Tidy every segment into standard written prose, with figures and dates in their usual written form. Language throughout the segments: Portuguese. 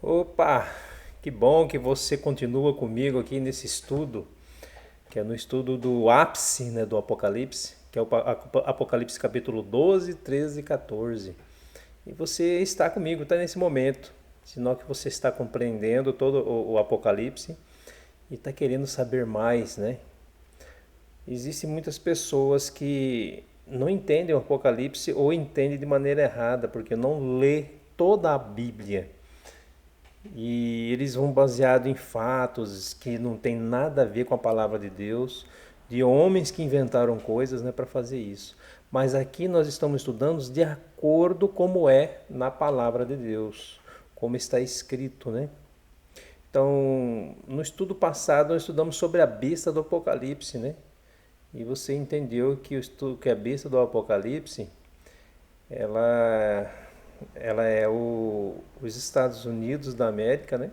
Opa, que bom que você continua comigo aqui nesse estudo, que é no estudo do ápice, né, do Apocalipse, que é o Apocalipse capítulo 12, 13 e 14. E você está comigo, está nesse momento, sinal que você está compreendendo todo o Apocalipse e está querendo saber mais, né? Existem muitas pessoas que não entendem o Apocalipse ou entendem de maneira errada, porque não lê toda a Bíblia. E eles vão baseado em fatos que não tem nada a ver com a palavra de Deus, de homens que inventaram coisas, né, para fazer isso. Mas aqui nós estamos estudando de acordo como é na palavra de Deus, como está escrito, né? Então, no estudo passado nós estudamos sobre a besta do Apocalipse, né? E você entendeu que que a besta do Apocalipse, ela ela é os Estados Unidos da América, né?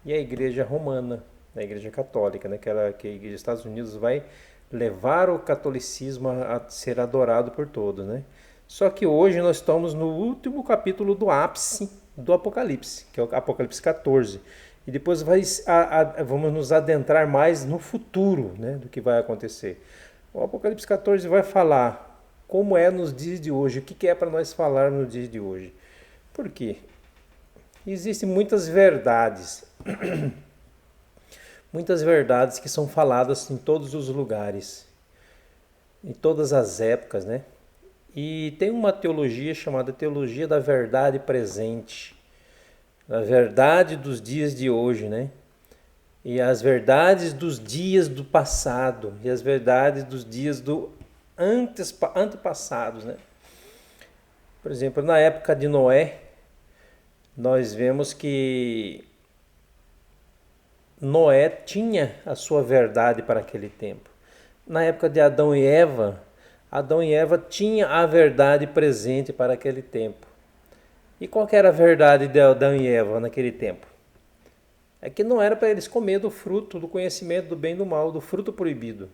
E a Igreja Romana, a Igreja Católica, né? Que a Igreja dos Estados Unidos vai levar o catolicismo a ser adorado por todos, né? Só que hoje nós estamos no último capítulo do ápice do Apocalipse, que é o Apocalipse 14. E depois vamos nos adentrar mais no futuro, né, do que vai acontecer. O Apocalipse 14 vai falar como é nos dias de hoje, o que é para nós falar nos dias de hoje. Por quê? Existem muitas verdades que são faladas em todos os lugares, em todas as épocas, né? E tem uma teologia chamada teologia da verdade presente, a verdade dos dias de hoje, né? E as verdades dos dias do passado e as verdades dos dias do antepassados, né? Por exemplo, na época de Noé, nós vemos que Noé tinha a sua verdade para aquele tempo. Na época de Adão e Eva tinham a verdade presente para aquele tempo. E qual que era a verdade de Adão e Eva naquele tempo? É que não era para eles comer do fruto do conhecimento do bem e do mal, do fruto proibido.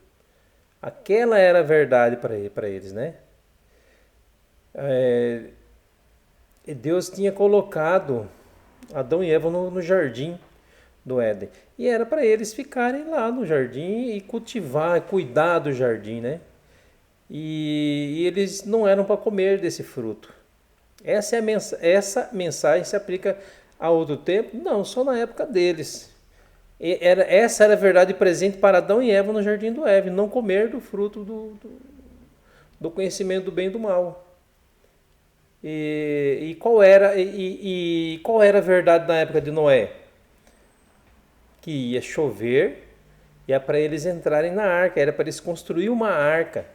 Aquela era a verdade para eles, né? É, Deus tinha colocado Adão e Eva no jardim do Éden. E era para eles ficarem lá no jardim e cultivar, cuidar do jardim, né? E eles não eram para comer desse fruto. Essa mensagem se aplica a outro tempo? Não, só na época deles. Essa era a verdade presente para Adão e Eva no jardim do Éden, não comer do fruto do conhecimento do bem e do mal. E qual era a verdade na época de Noé? Que ia chover e é para eles entrarem na arca, era para eles construir uma arca,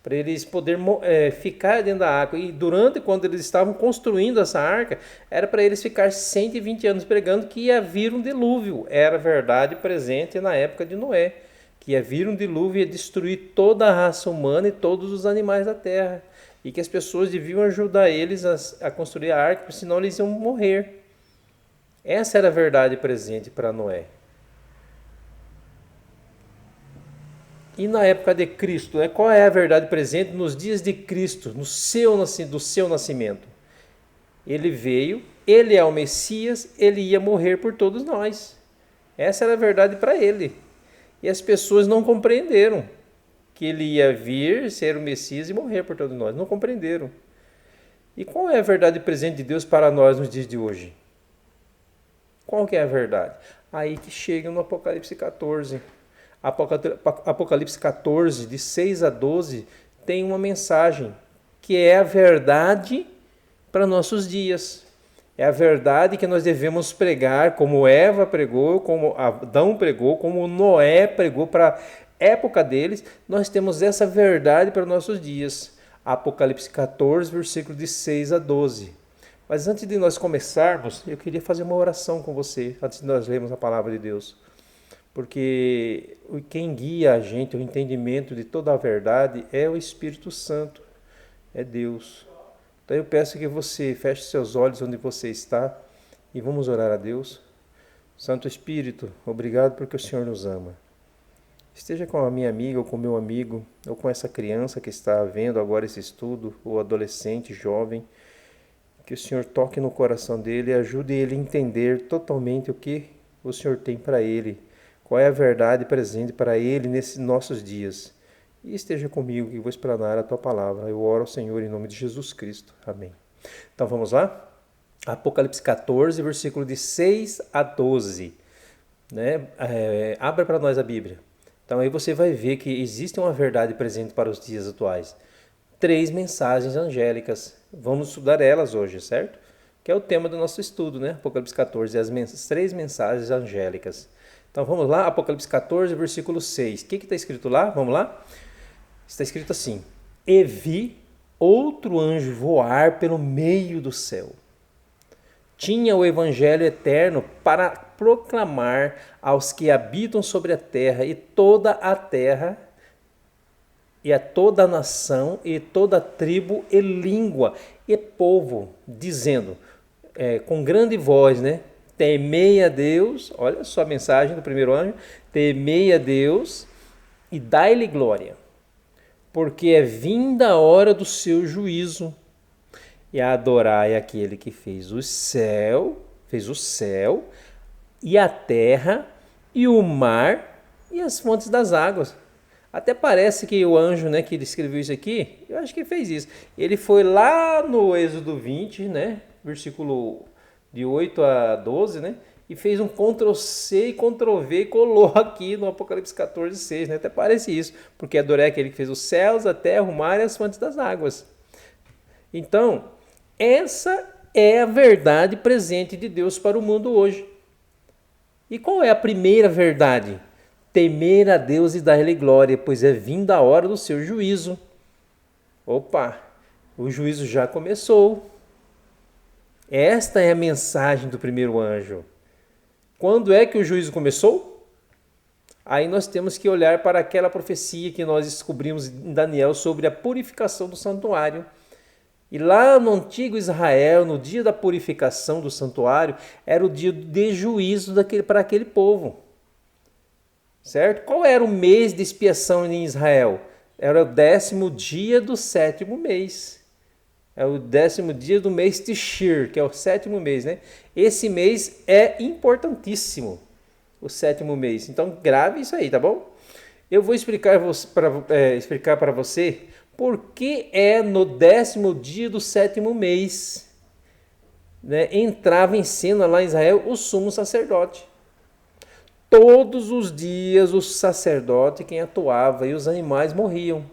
para eles poderem ficar dentro da arca. E durante, quando eles estavam construindo essa arca, era para eles ficar 120 anos pregando que ia vir um dilúvio. Era verdade presente na época de Noé, que ia vir um dilúvio e ia destruir toda a raça humana e todos os animais da terra. E que as pessoas deviam ajudar eles a construir a arca, porque senão eles iam morrer. Essa era a verdade presente para Noé. E na época de Cristo, né? Qual é a verdade presente nos dias de Cristo, do seu nascimento? Ele veio, ele é o Messias, ele ia morrer por todos nós. Essa era a verdade para ele. E as pessoas não compreenderam que ele ia vir, ser o Messias e morrer por todos nós. Não compreenderam. E qual é a verdade presente de Deus para nós nos dias de hoje? Qual que é a verdade? Aí que chega no Apocalipse 14. Apocalipse 14, de 6 a 12, tem uma mensagem que é a verdade para nossos dias. É a verdade que nós devemos pregar, como Eva pregou, como Adão pregou, como Noé pregou para a época deles. Nós temos essa verdade para nossos dias. Apocalipse 14, versículo de 6 a 12. Mas antes de nós começarmos, eu queria fazer uma oração com você, antes de nós lermos a palavra de Deus. Porque quem guia a gente, o entendimento de toda a verdade, é o Espírito Santo, é Deus. Então eu peço que você feche seus olhos onde você está e vamos orar a Deus. Santo Espírito, obrigado porque o Senhor nos ama. Esteja com a minha amiga ou com o meu amigo, ou com essa criança que está vendo agora esse estudo, ou adolescente, jovem, Que o Senhor toque no coração dele e ajude ele a entender totalmente o que o Senhor tem para ele, qual é a verdade presente para ele nesses nossos dias. E esteja comigo que vou explanar a tua palavra. Eu oro ao Senhor em nome de Jesus Cristo. Amém. Então vamos lá? Apocalipse 14, versículo de 6 a 12. Né? Abra para nós a Bíblia. Então aí você vai ver que existe uma verdade presente para os dias atuais. 3 mensagens angélicas. Vamos estudar elas hoje, certo? Que é o tema do nosso estudo, né? Apocalipse 14, as 3 mensagens angélicas. Então vamos lá, Apocalipse 14, versículo 6. O que está escrito lá? Vamos lá? Está escrito assim: E vi outro anjo voar pelo meio do céu. Tinha o evangelho eterno para proclamar aos que habitam sobre a terra, e toda a terra, e a toda a nação, e toda a tribo, e língua, e povo, dizendo, com grande voz, né? Temei a Deus, olha só a mensagem do primeiro anjo, temei a Deus e dai-lhe glória, porque é vinda a hora do seu juízo, e adorai aquele que fez o céu e a terra e o mar e as fontes das águas. Até parece que o anjo, né, que escreveu isso aqui, eu acho que fez isso. Ele foi lá no Êxodo 20, né, versículo de 8 a 12, né, e fez um Ctrl+C e Ctrl+V e colou aqui no Apocalipse 14, 6. Né? Até parece isso, porque adorei aquele que fez os céus, a terra, o mar e as fontes das águas. Então, essa é a verdade presente de Deus para o mundo hoje. E qual é a primeira verdade? Temer a Deus e dar-lhe glória, pois é vinda a hora do seu juízo. Opa, o juízo já começou. Esta é a mensagem do primeiro anjo. Quando é que o juízo começou? Aí nós temos que olhar para aquela profecia que nós descobrimos em Daniel sobre a purificação do santuário. E lá no antigo Israel, no dia da purificação do santuário, era o dia de juízo para aquele povo. Certo? Qual era o mês de expiação em Israel? Era o 10º dia do 7º mês. É o 10º dia do mês Tishir, que é o 7º mês, né? Esse mês é importantíssimo, o 7º mês. Então grave isso aí, tá bom? Eu vou explicar para você por que é no 10º dia do 7º mês, né, entrava em cena lá em Israel o sumo sacerdote. Todos os dias o sacerdote quem atuava e os animais morriam.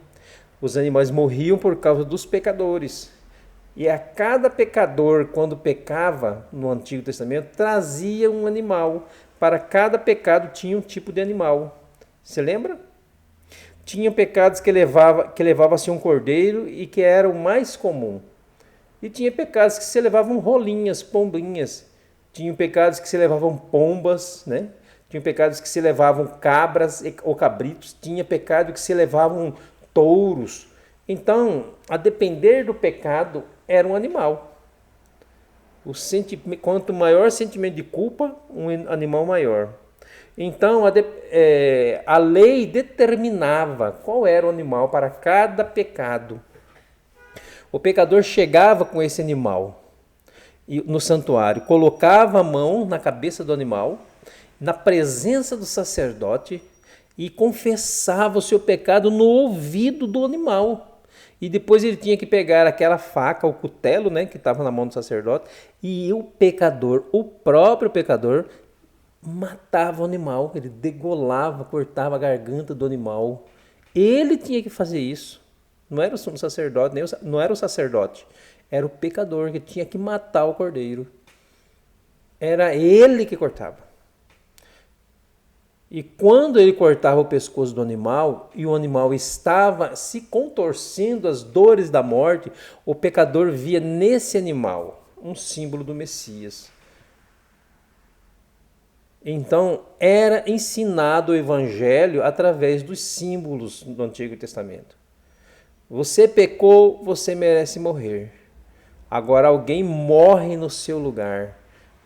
Os animais morriam por causa dos pecadores. E a cada pecador, quando pecava no Antigo Testamento, trazia um animal. Para cada pecado tinha um tipo de animal. Você lembra? Tinha pecados que levava-se um cordeiro e que era o mais comum. E tinha pecados que se levavam rolinhas, pombinhas. Tinha pecados que se levavam pombas, né? Tinha pecados que se levavam cabras ou cabritos. Tinha pecado que se levavam touros. Então, a depender do pecado, era um animal. Quanto maior o sentimento de culpa, um animal maior. Então, a lei determinava qual era o animal para cada pecado. O pecador chegava com esse animal no santuário, colocava a mão na cabeça do animal, na presença do sacerdote, e confessava o seu pecado no ouvido do animal. E depois ele tinha que pegar aquela faca, o cutelo, né, que estava na mão do sacerdote, e o próprio pecador, matava o animal, ele degolava, cortava a garganta do animal. Ele tinha que fazer isso. Não era o sumo sacerdote, não era o sacerdote, era o pecador que tinha que matar o cordeiro. Era ele que cortava. E quando ele cortava o pescoço do animal e o animal estava se contorcendo as dores da morte, o pecador via nesse animal um símbolo do Messias. Então, era ensinado o evangelho através dos símbolos do Antigo Testamento. Você pecou, você merece morrer. Agora alguém morre no seu lugar.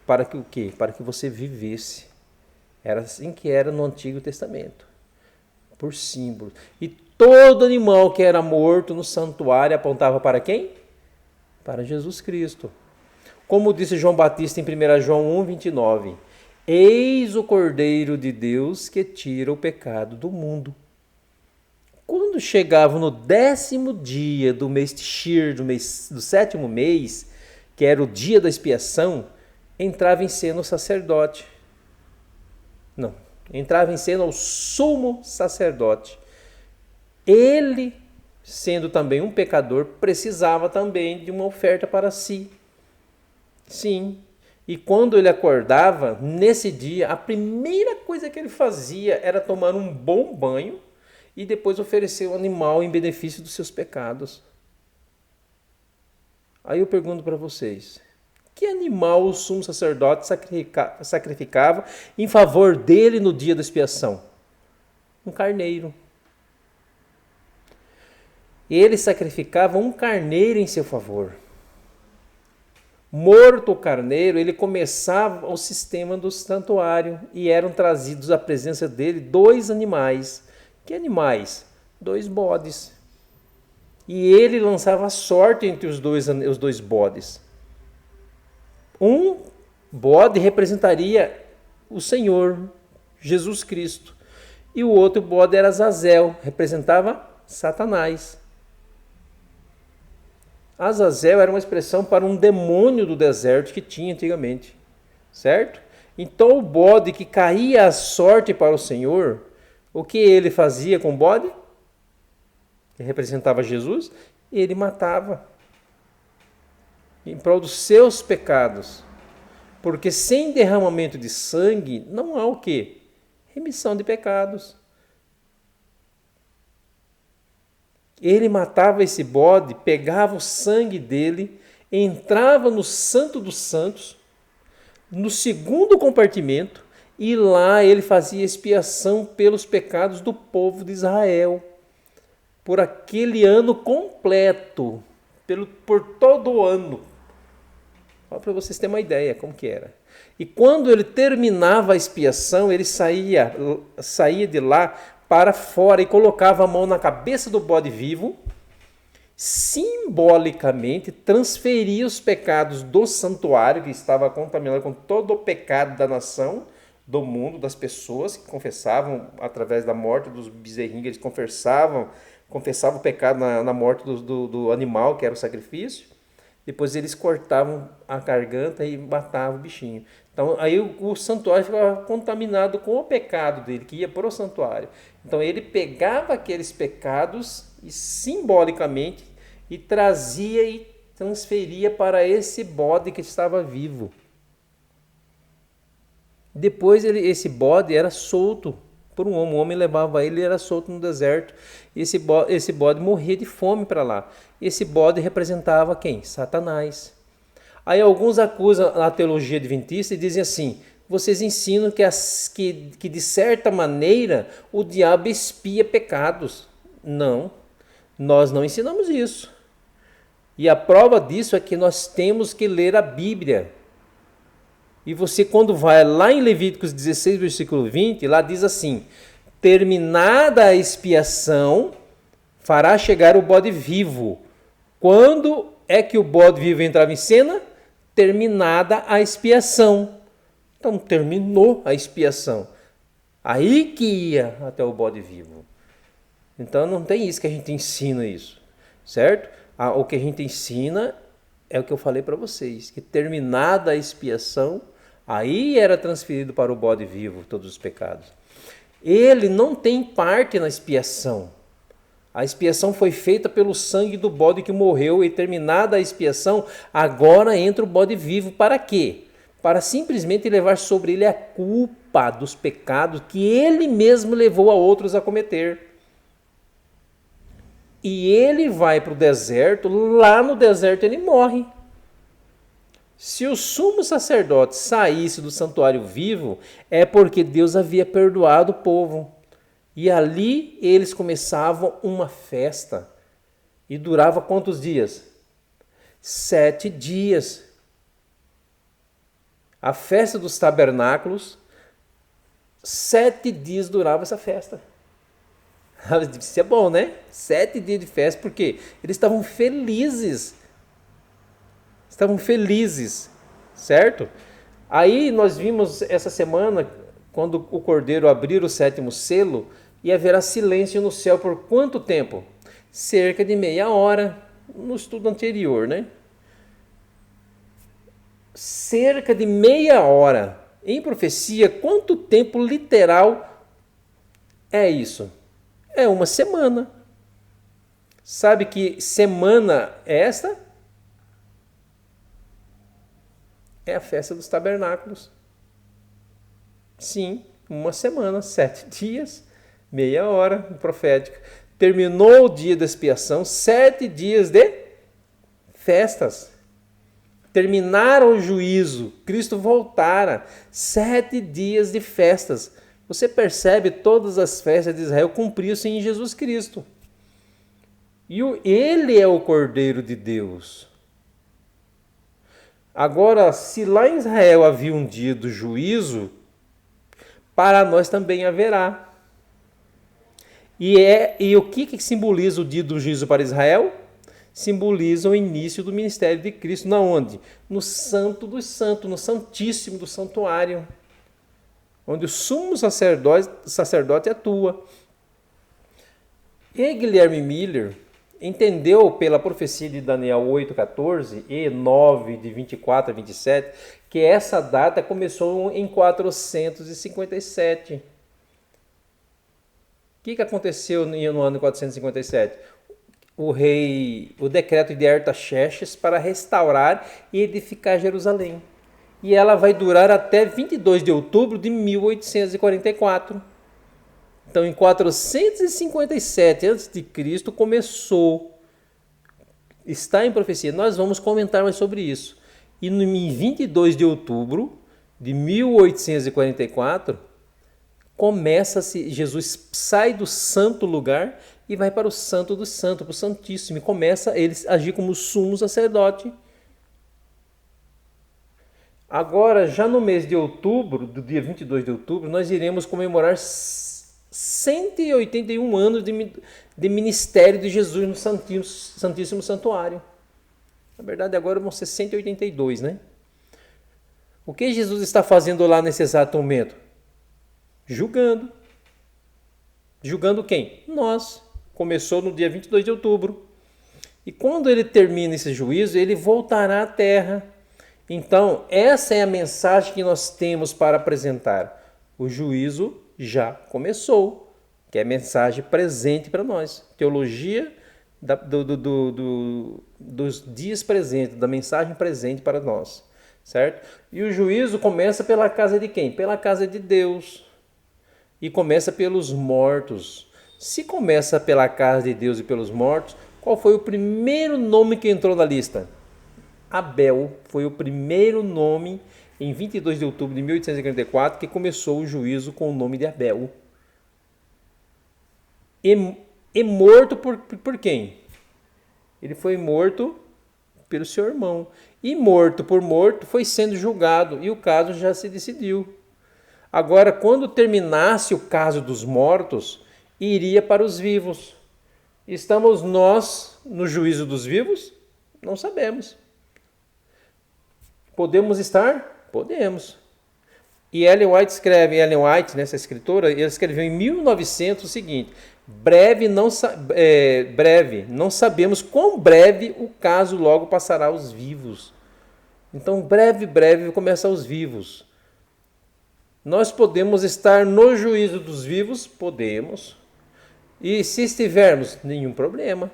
Para que o quê? Para que você vivesse. Era assim que era no Antigo Testamento. Por símbolo. E todo animal que era morto no santuário apontava para quem? Para Jesus Cristo. Como disse João Batista em 1 João 1,29, eis o Cordeiro de Deus que tira o pecado do mundo. Quando chegava no 10º dia do mês Tishir, do 7º mês, que era o dia da expiação, entrava em cena o sacerdote. Não, entrava em cena o sumo sacerdote. Ele, sendo também um pecador, precisava também de uma oferta para si. Sim, e quando ele acordava, nesse dia, a primeira coisa que ele fazia era tomar um bom banho e depois oferecer o animal em benefício dos seus pecados. Aí eu pergunto para vocês, que animal o sumo sacerdote sacrificava em favor dele no dia da expiação? Um carneiro. Ele sacrificava um carneiro em seu favor. Morto o carneiro, ele começava o sistema do santuário e eram trazidos à presença dele 2 animais. Que animais? 2 bodes. E ele lançava sorte entre os dois bodes. Um bode representaria o Senhor, Jesus Cristo. E o outro bode era Azazel, representava Satanás. Azazel era uma expressão para um demônio do deserto que tinha antigamente, certo? Então o bode que caía a sorte para o Senhor, o que ele fazia com o bode? Que representava Jesus, ele matava em prol dos seus pecados. Porque sem derramamento de sangue não há o quê? Remissão de pecados. Ele matava esse bode, pegava o sangue dele, entrava no Santo dos Santos, no segundo compartimento, e lá ele fazia expiação pelos pecados do povo de Israel, por aquele ano completo, por todo o ano. Para vocês terem uma ideia como que era. E quando ele terminava a expiação, ele saía de lá para fora e colocava a mão na cabeça do bode vivo, simbolicamente transferia os pecados do santuário, que estava contaminado com todo o pecado da nação, do mundo, das pessoas que confessavam através da morte dos bezerrinhos, eles confessavam o pecado na morte do animal, que era o sacrifício. Depois eles cortavam a garganta e matavam o bichinho. Então aí o santuário ficava contaminado com o pecado dele, que ia para o santuário. Então ele pegava aqueles pecados e simbolicamente e trazia e transferia para esse bode que estava vivo. Depois esse bode era solto por um homem. O homem levava ele e era solto no deserto. Esse bode morria de fome para lá. Esse bode representava quem? Satanás. Aí alguns acusam a teologia adventista e dizem assim: vocês ensinam que de certa maneira o diabo expia pecados. Não, nós não ensinamos isso. E a prova disso é que nós temos que ler a Bíblia. E você, quando vai lá em Levíticos 16, versículo 20, lá diz assim: terminada a expiação, fará chegar o bode vivo. Quando é que o bode vivo entrava em cena? Terminada a expiação. Então terminou a expiação. Aí que ia até o bode vivo. Então não tem isso que a gente ensina isso, certo? O que a gente ensina é o que eu falei para vocês, que terminada a expiação, aí era transferido para o bode vivo todos os pecados. Ele não tem parte na expiação. A expiação foi feita pelo sangue do bode que morreu, e terminada a expiação, agora entra o bode vivo. Para quê? Para simplesmente levar sobre ele a culpa dos pecados que ele mesmo levou a outros a cometer. E ele vai para o deserto, lá no deserto ele morre. Se o sumo sacerdote saísse do santuário vivo, é porque Deus havia perdoado o povo. E ali eles começavam uma festa. E durava quantos dias? 7 dias. A festa dos tabernáculos, 7 dias durava essa festa. Isso é bom, né? 7 dias de festa, porque eles estavam felizes. Estavam felizes. certo? Aí nós vimos essa semana, quando o Cordeiro abrir o 7º selo, e haverá silêncio no céu por quanto tempo? Cerca de meia hora, no estudo anterior, né? Cerca de meia hora. Em profecia, quanto tempo literal é isso? É uma semana. Sabe que semana é esta? É a festa dos tabernáculos. Sim, uma semana, 7 dias, meia hora profética. Terminou o dia da expiação, 7 dias de festas. Terminaram o juízo, Cristo voltara, 7 dias de festas. Você percebe, todas as festas de Israel cumpriam-se em Jesus Cristo. E ele é o Cordeiro de Deus. Agora, se lá em Israel havia um dia do juízo, para nós também haverá. E o que simboliza o dia do juízo para Israel? Simboliza o início do ministério de Cristo. Na onde? No Santo dos Santos, no Santíssimo do Santuário, onde o sumo sacerdote atua. E Guilherme Miller entendeu pela profecia de Daniel 8,14 e 9, de 24 a 27, que essa data começou em 457. O que aconteceu no ano 457? O decreto de Artaxerxes para restaurar e edificar Jerusalém. E ela vai durar até 22 de outubro de 1844. Então, em 457 a.C. começou, está em profecia. Nós vamos comentar mais sobre isso. E em 22 de outubro de 1844, começa-se, Jesus sai do santo lugar e vai para o santo dos santos, para o Santíssimo, e começa ele a agir como sumo sacerdote. Agora, já no mês de outubro, do dia 22 de outubro, nós iremos comemorar 181 anos de ministério de Jesus no Santíssimo Santuário. Na verdade, agora vão ser 182, né? O que Jesus está fazendo lá nesse exato momento? Julgando. Julgando quem? Nós. Começou no dia 22 de outubro. E quando ele termina esse juízo, ele voltará à terra. Então, essa é a mensagem que nós temos para apresentar. O juízo já começou, que é a mensagem presente para nós. Teologia dos dias presentes, da mensagem presente para nós, certo? E o juízo começa pela casa de quem? Pela casa de Deus. E começa pelos mortos. Se começa pela casa de Deus e pelos mortos, qual foi o primeiro nome que entrou na lista? Abel foi o primeiro nome em 22 de outubro de 1844 que começou o juízo com o nome de Abel. E morto por quem? Ele foi morto pelo seu irmão. E morto por morto foi sendo julgado e o caso já se decidiu. Agora, quando terminasse o caso dos mortos, iria para os vivos. Estamos nós no juízo dos vivos? Não sabemos. Podemos estar? Podemos. E Ellen White, nessa escritora, ela escreveu em 1900 o seguinte: breve, não sabemos quão breve o caso logo passará aos vivos. Então, breve começa aos vivos. Nós podemos estar no juízo dos vivos? Podemos. E se estivermos, nenhum problema.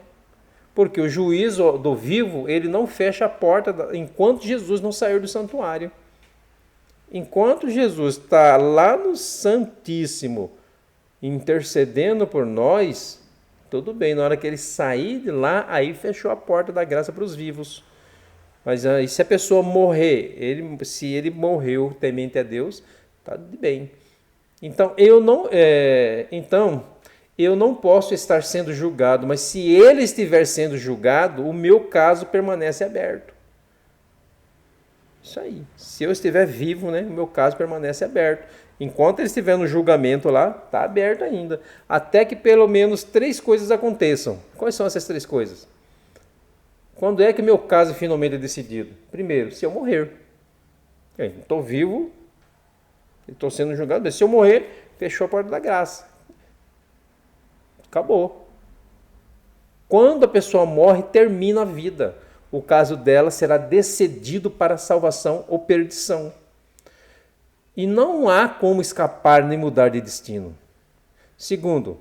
Porque o juízo do vivo, ele não fecha a porta enquanto Jesus não sair do santuário. Enquanto Jesus está lá no Santíssimo, intercedendo por nós, tudo bem. Na hora que ele sair de lá, aí fechou a porta da graça para os vivos. Mas aí, se a pessoa morrer, se ele morreu temente a Deus, está bem. Então, eu não posso estar sendo julgado, mas se ele estiver sendo julgado, o meu caso permanece aberto. Isso aí. Se eu estiver vivo, né, o meu caso permanece aberto. Enquanto ele estiver no julgamento lá, está aberto ainda. Até que pelo menos 3 coisas aconteçam. Quais são essas 3 coisas? Quando é que meu caso finalmente é decidido? Primeiro, se eu morrer. Estou vivo, estou sendo julgado, mas se eu morrer, fechou a porta da graça. Acabou. Quando a pessoa morre, termina a vida. O caso dela será decidido para salvação ou perdição. E não há como escapar nem mudar de destino. Segundo,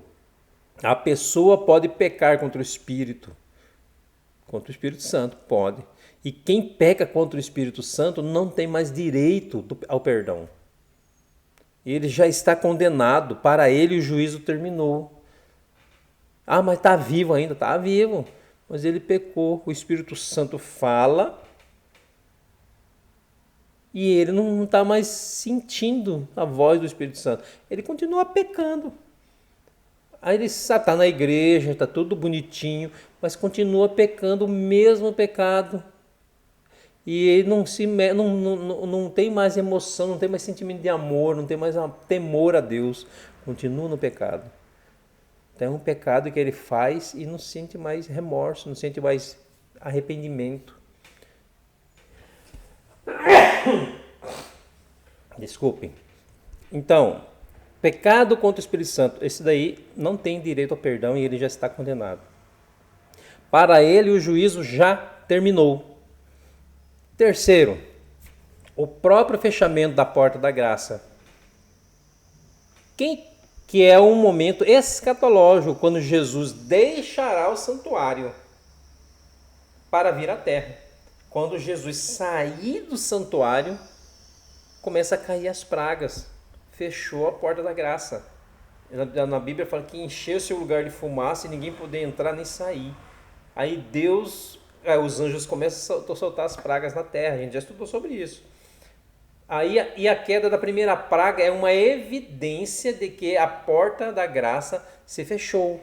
a pessoa pode pecar contra o Espírito Santo, pode. E quem peca contra o Espírito Santo não tem mais direito ao perdão. Ele já está condenado, para ele o juízo terminou. Ah, mas está vivo ainda, está vivo. Mas ele pecou, o Espírito Santo fala e ele não está mais sentindo a voz do Espírito Santo. Ele continua pecando. Aí ele está na igreja, está tudo bonitinho, mas continua pecando o mesmo pecado. E ele não tem mais emoção, não tem mais sentimento de amor, não tem mais temor a Deus. Continua no pecado. Então é um pecado que ele faz e não sente mais remorso, não sente mais arrependimento. Desculpem. Então, pecado contra o Espírito Santo, esse daí não tem direito ao perdão e ele já está condenado. Para ele o juízo já terminou. Terceiro, o próprio fechamento da porta da graça. Que é um momento escatológico, quando Jesus deixará o santuário para vir à terra. Quando Jesus sair do santuário, começa a cair as pragas. Fechou a porta da graça. Na Bíblia fala que encheu-se o lugar de fumaça e ninguém podia entrar nem sair. Aí os anjos começam a soltar as pragas na terra. A gente já estudou sobre isso. E a queda da primeira praga é uma evidência de que a porta da graça se fechou.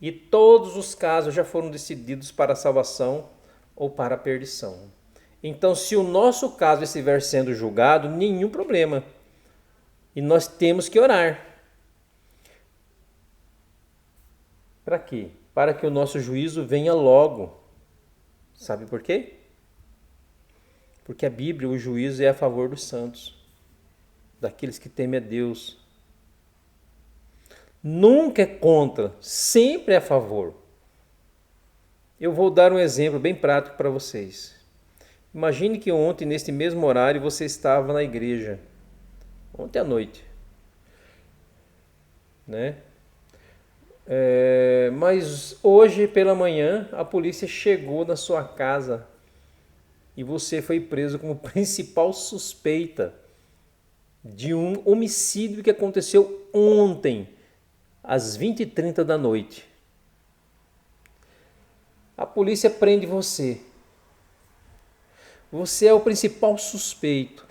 E todos os casos já foram decididos para a salvação ou para a perdição. Então, se o nosso caso estiver sendo julgado, nenhum problema. E nós temos que orar. Para quê? Para que o nosso juízo venha logo. Sabe por quê? Porque a Bíblia, o juízo é a favor dos santos, daqueles que temem a Deus. Nunca é contra, sempre é a favor. Eu vou dar um exemplo bem prático para vocês. Imagine que ontem, neste mesmo horário, você estava na igreja. Ontem à noite. Né? Mas hoje pela manhã, a polícia chegou na sua casa e você foi preso como principal suspeita de um homicídio que aconteceu ontem, às 20h30 da noite. A polícia prende você. Você é o principal suspeito.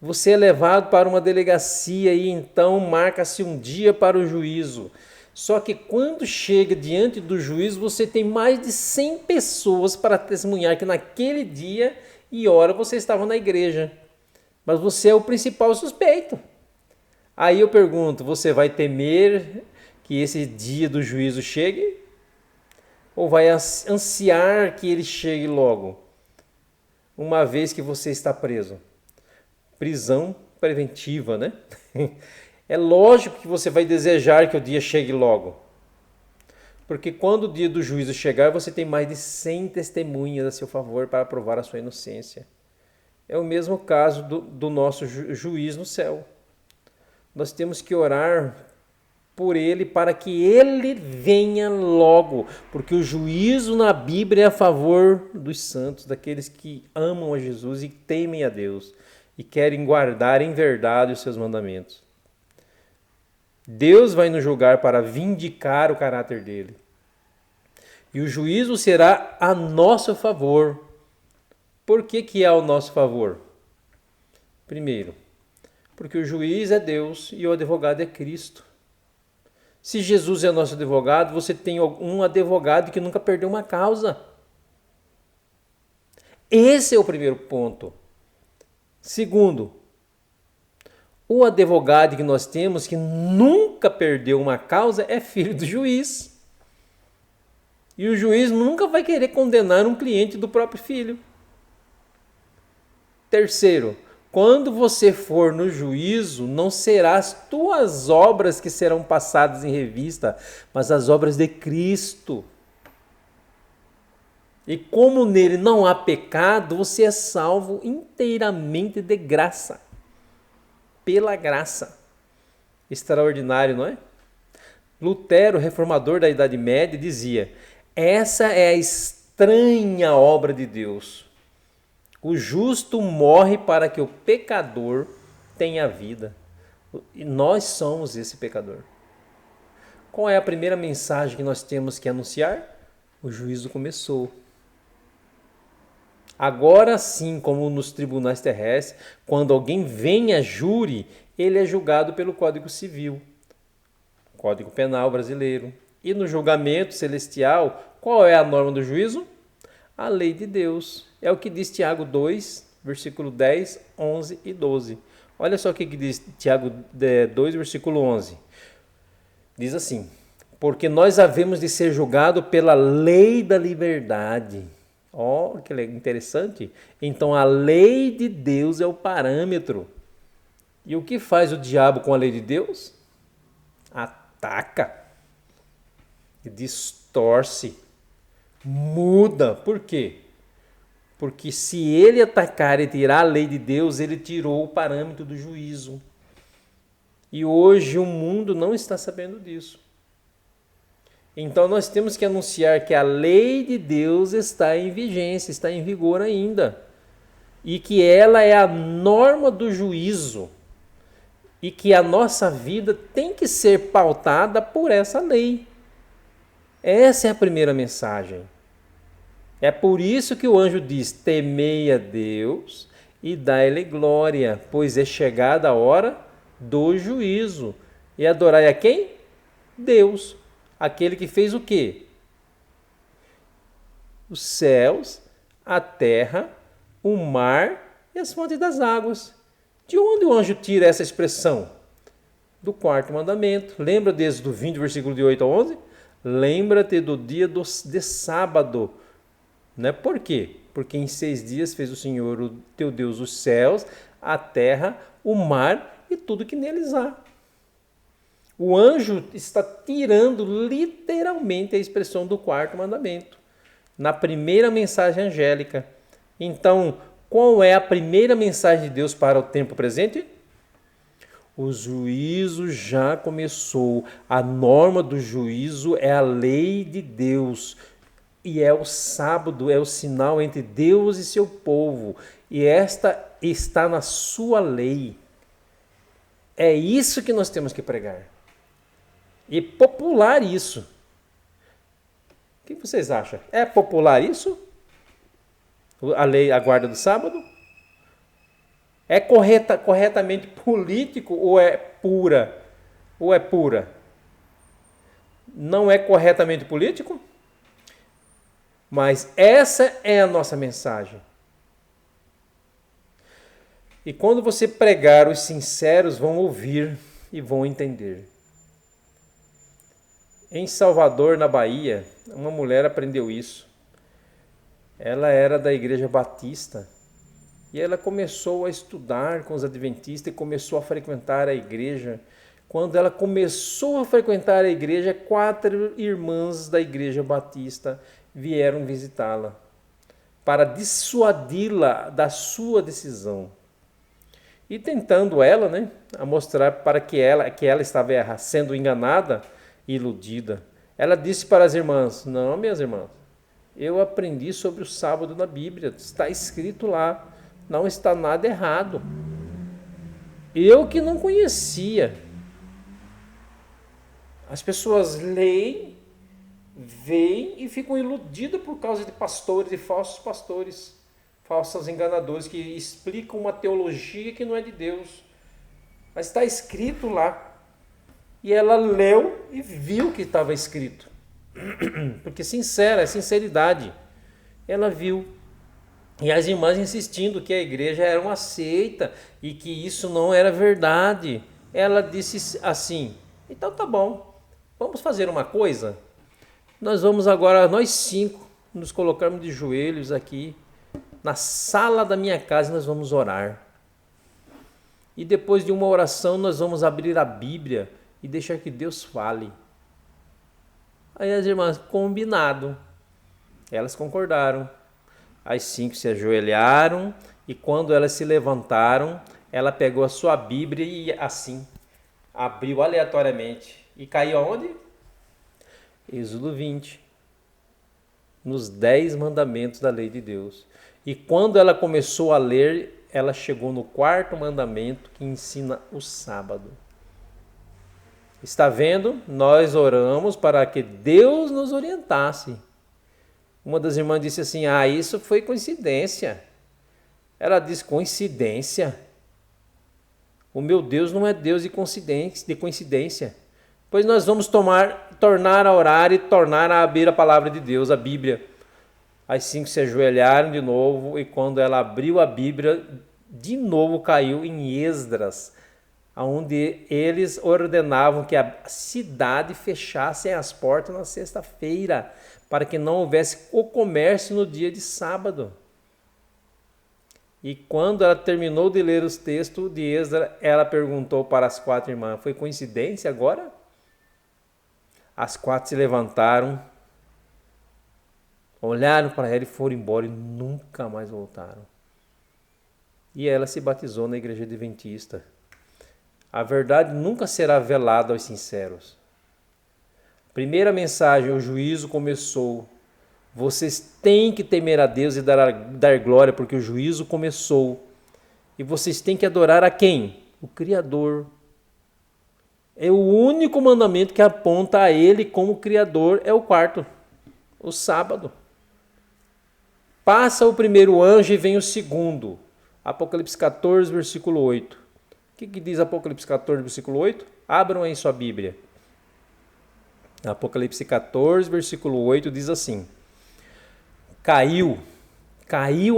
Você é levado para uma delegacia e então marca-se um dia para o juízo. Só que quando chega diante do juízo, você tem mais de 100 pessoas para testemunhar que naquele dia e hora você estava na igreja. Mas você é o principal suspeito. Aí eu pergunto, você vai temer que esse dia do juízo chegue? Ou vai ansiar que ele chegue logo? Uma vez que você está preso. Prisão preventiva, né? É lógico que você vai desejar que o dia chegue logo. Porque quando o dia do juízo chegar, você tem mais de 100 testemunhas a seu favor para provar a sua inocência. É o mesmo caso do nosso juiz no céu. Nós temos que orar por ele para que ele venha logo. Porque o juízo na Bíblia é a favor dos santos, daqueles que amam a Jesus e temem a Deus e querem guardar em verdade os seus mandamentos. Deus vai nos julgar para vindicar o caráter dele. E o juízo será a nosso favor. Por que é ao nosso favor? Primeiro, porque o juiz é Deus e o advogado é Cristo. Se Jesus é nosso advogado, você tem um advogado que nunca perdeu uma causa. Esse é o primeiro ponto. Segundo, o advogado que nós temos, que nunca perdeu uma causa, é filho do juiz. E o juiz nunca vai querer condenar um cliente do próprio filho. Terceiro, quando você for no juízo, não serão as tuas obras que serão passadas em revista, mas as obras de Cristo. E como nele não há pecado, você é salvo inteiramente de graça. Pela graça. Extraordinário, não é? Lutero, reformador da Idade Média, dizia: essa é a estranha obra de Deus. O justo morre para que o pecador tenha vida. E nós somos esse pecador. Qual é a primeira mensagem que nós temos que anunciar? O juízo começou. Agora sim, como nos tribunais terrestres, quando alguém vem a júri, ele é julgado pelo Código Civil, Código Penal brasileiro. E no julgamento celestial, qual é a norma do juízo? A lei de Deus. É o que diz Tiago 2, versículo 10, 11 e 12. Olha só o que diz Tiago 2, versículo 11. Diz assim: porque nós havemos de ser julgados pela lei da liberdade. Ó, que interessante. Então a lei de Deus é o parâmetro. E o que faz o diabo com a lei de Deus? Ataca, distorce, muda. Por quê? Porque se ele atacar e tirar a lei de Deus, ele tirou o parâmetro do juízo. E hoje o mundo não está sabendo disso. Então nós temos que anunciar que a lei de Deus está em vigência, está em vigor ainda. E que ela é a norma do juízo. E que a nossa vida tem que ser pautada por essa lei. Essa é a primeira mensagem. É por isso que o anjo diz: temei a Deus e dai-lhe glória, pois é chegada a hora do juízo. E adorai a quem? Deus. Aquele que fez o quê? Os céus, a terra, o mar e as fontes das águas. De onde o anjo tira essa expressão? Do quarto mandamento. Lembra desde do 20, versículo de 8 a 11? Lembra-te do dia de sábado. Né? Por quê? Porque em 6 dias fez o Senhor, o teu Deus, os céus, a terra, o mar e tudo que neles há. O anjo está tirando literalmente a expressão do quarto mandamento, na primeira mensagem angélica. Então, qual é a primeira mensagem de Deus para o tempo presente? O juízo já começou. A norma do juízo é a lei de Deus. E é o sábado, é o sinal entre Deus e seu povo. E esta está na sua lei. É isso que nós temos que pregar. E popular isso. O que vocês acham? É popular isso? A lei, a guarda do sábado? É corretamente político ou é pura? Ou é pura? Não é corretamente político? Mas essa é a nossa mensagem. E quando você pregar, os sinceros vão ouvir e vão entender. Em Salvador, na Bahia, uma mulher aprendeu isso. Ela era da Igreja Batista e ela começou a estudar com os adventistas e começou a frequentar a igreja. Quando ela começou a frequentar a igreja, 4 irmãs da Igreja Batista vieram visitá-la para dissuadi-la da sua decisão. E tentando ela, a mostrar para que ela estava sendo enganada, iludida. Ela disse para as irmãs: não, minhas irmãs, eu aprendi sobre o sábado na Bíblia, está escrito lá, não está nada errado. Eu que não conhecia. As pessoas leem, veem e ficam iludidas por causa de pastores e falsos pastores, falsos enganadores que explicam uma teologia que não é de Deus. Mas está escrito lá. E ela leu e viu que estava escrito. Porque é sinceridade. Ela viu. E as irmãs insistindo que a igreja era uma seita e que isso não era verdade. Ela disse assim: então tá bom, vamos fazer uma coisa? Nós vamos agora, nós 5, nos colocarmos de joelhos aqui na sala da minha casa nós vamos orar. E depois de uma oração nós vamos abrir a Bíblia e deixar que Deus fale. Aí as irmãs, combinado. Elas concordaram. As 5 se ajoelharam e quando elas se levantaram, ela pegou a sua Bíblia e assim, abriu aleatoriamente. E caiu aonde? Êxodo 20. Nos 10 mandamentos da lei de Deus. E quando ela começou a ler, ela chegou no 4º mandamento que ensina o sábado. Está vendo? Nós oramos para que Deus nos orientasse. Uma das irmãs disse assim, isso foi coincidência. Ela disse, coincidência? O meu Deus não é Deus de coincidência. Pois nós vamos tornar a orar e tornar a abrir a palavra de Deus, a Bíblia. As 5 se ajoelharam de novo e quando ela abriu a Bíblia, de novo caiu em Esdras, onde eles ordenavam que a cidade fechasse as portas na sexta-feira, para que não houvesse o comércio no dia de sábado. E quando ela terminou de ler os textos de Esdras, ela perguntou para as 4 irmãs, foi coincidência agora? As 4 se levantaram, olharam para ela e foram embora e nunca mais voltaram. E ela se batizou na igreja adventista. A verdade nunca será velada aos sinceros. Primeira mensagem, o juízo começou. Vocês têm que temer a Deus e dar glória, porque o juízo começou. E vocês têm que adorar a quem? O Criador. É o único mandamento que aponta a Ele como Criador, é o 4º, o sábado. Passa o primeiro anjo e vem o segundo. Apocalipse 14, versículo 8. O que diz Apocalipse 14, versículo 8? Abram aí sua Bíblia. Apocalipse 14, versículo 8 diz assim: Caiu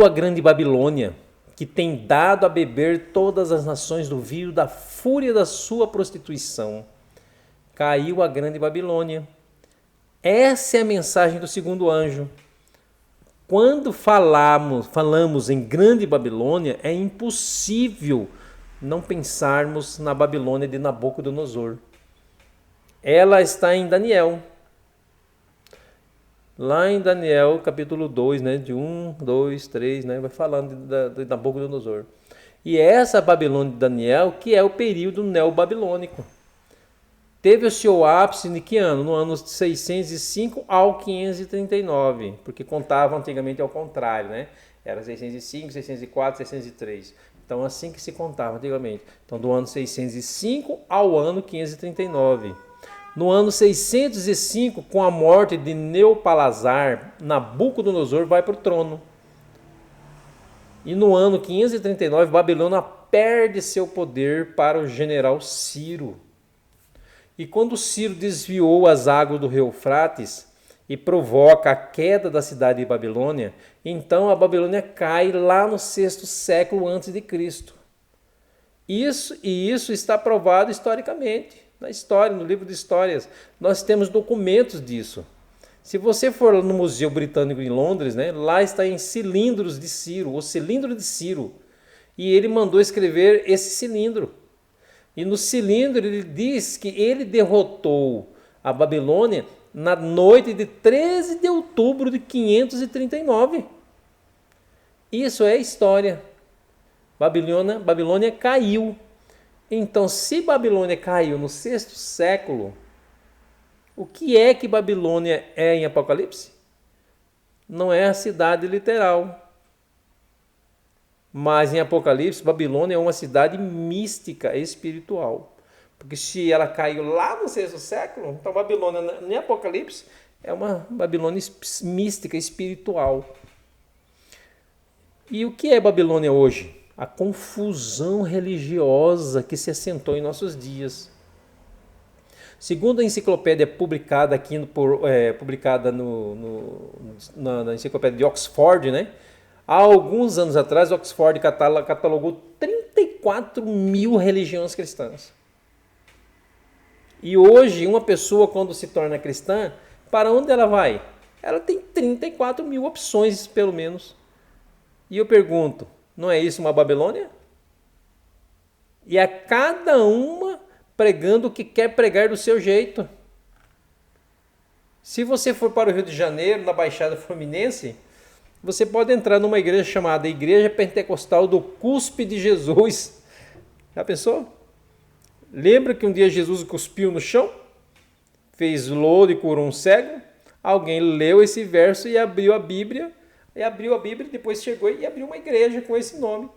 a grande Babilônia, que tem dado a beber todas as nações do vinho da fúria da sua prostituição. Caiu a grande Babilônia. Essa é a mensagem do segundo anjo. Quando falamos em grande Babilônia, é impossível não pensarmos na Babilônia de Nabucodonosor. Ela está em Daniel. Lá em Daniel, capítulo 2, né, de 1, 2, 3, né, vai falando de Nabucodonosor. E essa Babilônia de Daniel, que é o período neobabilônico. Teve o seu ápice em que ano? No ano 605 ao 539, porque contavam antigamente ao contrário, né? Era 605, 604, 603. Então, assim que se contava antigamente. Então, do ano 605 ao ano 539. No ano 605, com a morte de Neopalazar, Nabucodonosor vai para o trono. E no ano 539, Babilônia perde seu poder para o general Ciro. E quando Ciro desviou as águas do rio Eufrates e provoca a queda da cidade de Babilônia, então a Babilônia cai lá no 6º século antes de Cristo. Isso está provado historicamente, na história, no livro de histórias. Nós temos documentos disso. Se você for no Museu Britânico em Londres, né, lá está em cilindros de Ciro, o cilindro de Ciro. E ele mandou escrever esse cilindro. E no cilindro ele diz que ele derrotou a Babilônia na noite de 13 de outubro de 539. Isso é história. Babilônia caiu. Então, se Babilônia caiu no 6º século, o que é que Babilônia é em Apocalipse? Não é a cidade literal. Mas em Apocalipse, Babilônia é uma cidade mística, espiritual. Porque se ela caiu lá no 6º século, então Babilônia, em Apocalipse, é uma Babilônia mística, espiritual. E o que é Babilônia hoje? A confusão religiosa que se assentou em nossos dias. Segundo a enciclopédia publicada aqui na enciclopédia de Oxford, né? Há alguns anos atrás, Oxford catalogou 34 mil religiões cristãs. E hoje, uma pessoa, quando se torna cristã, para onde ela vai? Ela tem 34 mil opções, pelo menos. E eu pergunto, não é isso uma Babilônia? E a cada uma pregando o que quer pregar do seu jeito. Se você for para o Rio de Janeiro, na Baixada Fluminense, você pode entrar numa igreja chamada Igreja Pentecostal do Cuspe de Jesus. Já pensou? Lembra que um dia Jesus cuspiu no chão? Fez lodo e curou um cego? Alguém leu esse verso e abriu a Bíblia, e depois chegou e abriu uma igreja com esse nome.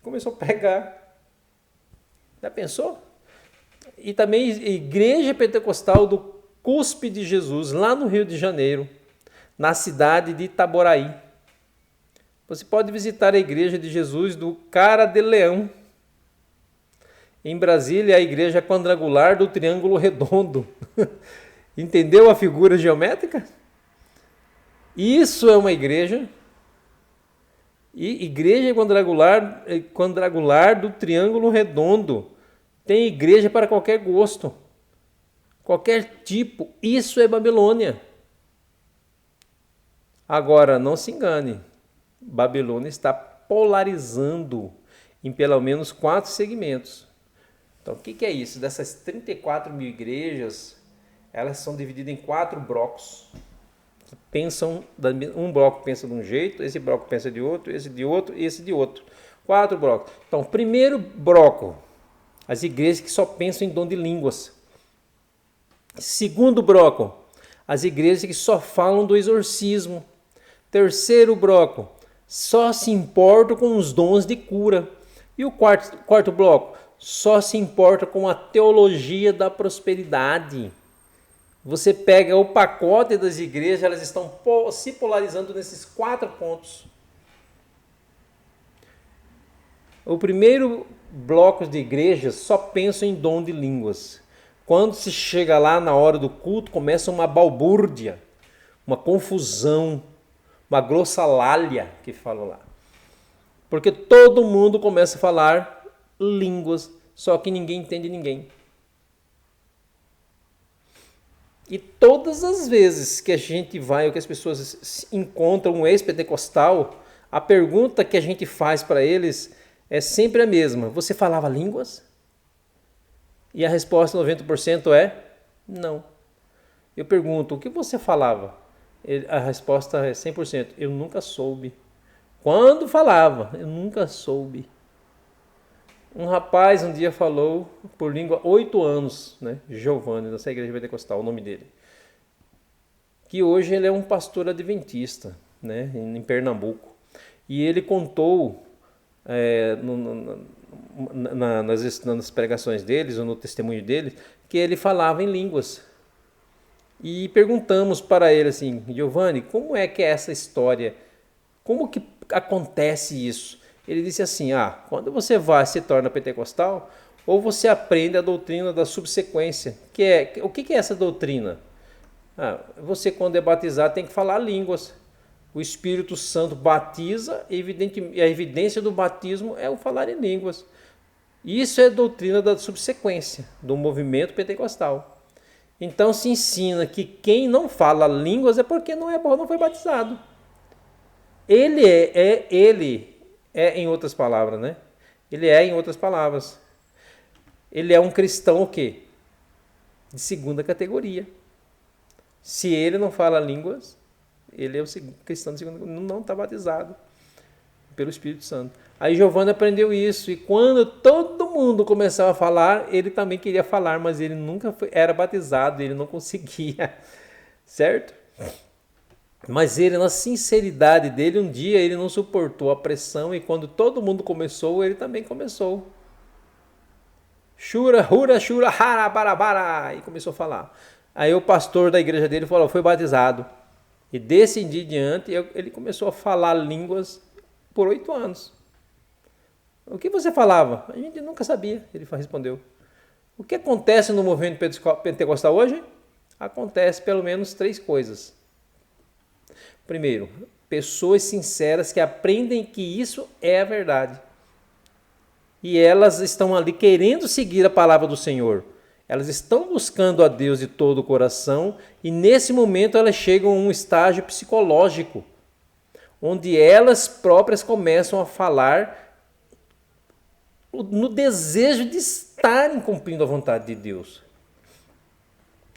Começou a pregar. Já pensou? E também Igreja Pentecostal do Cuspe de Jesus, lá no Rio de Janeiro, na cidade de Itaboraí. Você pode visitar a Igreja de Jesus do Cara de Leão. Em Brasília, a Igreja Quadrangular do Triângulo Redondo. Entendeu a figura geométrica? Isso é uma igreja. E Igreja Quadrangular do Triângulo Redondo. Tem igreja para qualquer gosto, qualquer tipo. Isso é Babilônia. Agora, não se engane. Babilônia está polarizando em pelo menos 4 segmentos. Então, o que é isso? Dessas 34 mil igrejas, elas são divididas em 4 blocos. Um bloco pensa de um jeito, esse bloco pensa de outro, esse de outro e esse de outro. 4 blocos. Então, primeiro bloco, as igrejas que só pensam em dom de línguas. Segundo bloco, as igrejas que só falam do exorcismo. Terceiro bloco, só se importam com os dons de cura. E o quarto bloco, só se importa com a teologia da prosperidade. Você pega o pacote das igrejas, elas estão se polarizando nesses 4 pontos. O primeiro bloco de igrejas só pensa em dom de línguas. Quando se chega lá na hora do culto, começa uma balbúrdia, uma confusão, uma glossolalia, que falam lá. Porque todo mundo começa a falar línguas, só que ninguém entende ninguém. E todas as vezes que a gente vai, ou que as pessoas encontram um ex-pentecostal, a pergunta que a gente faz para eles é sempre a mesma. Você falava línguas? E a resposta 90% é não. Eu pergunto, o que você falava? A resposta é 100%. Eu nunca soube. Quando falava, eu nunca soube. Um rapaz um dia falou por língua 8 anos, né? Giovanni, dessa igreja pentecostal, o nome dele. Que hoje ele é um pastor adventista, né? Em Pernambuco. E ele contou nas pregações deles, ou no testemunho dele, que ele falava em línguas. E perguntamos para ele assim, Giovanni, como é que é essa história? Como que acontece isso? Ele disse assim, quando você se torna pentecostal, ou você aprende a doutrina da subsequência. O que é essa doutrina? Você quando é batizado tem que falar línguas. O Espírito Santo batiza e a evidência do batismo é o falar em línguas. Isso é a doutrina da subsequência, do movimento pentecostal. Então se ensina que quem não fala línguas é porque não foi batizado. Ele é em outras palavras, né? Ele é em outras palavras. Ele é um cristão o quê? De segunda categoria. Se ele não fala línguas, ele é o cristão de segunda categoria, não está batizado pelo Espírito Santo. Aí Giovanni aprendeu isso, e quando todo mundo começava a falar, ele também queria falar, mas ele nunca era batizado, ele não conseguia, certo? Mas ele, na sinceridade dele, um dia ele não suportou a pressão, e quando todo mundo começou, ele também começou. Shura, hura, shura, hara, barabara, e começou a falar. Aí o pastor da igreja dele falou, foi batizado. E desse dia em diante, ele começou a falar línguas por 8 anos. O que você falava? A gente nunca sabia, ele respondeu. O que acontece no movimento pentecostal hoje? Acontece pelo menos 3 coisas. Primeiro, pessoas sinceras que aprendem que isso é a verdade. E elas estão ali querendo seguir a palavra do Senhor. Elas estão buscando a Deus de todo o coração e nesse momento elas chegam a um estágio psicológico, onde elas próprias começam a falar no desejo de estarem cumprindo a vontade de Deus.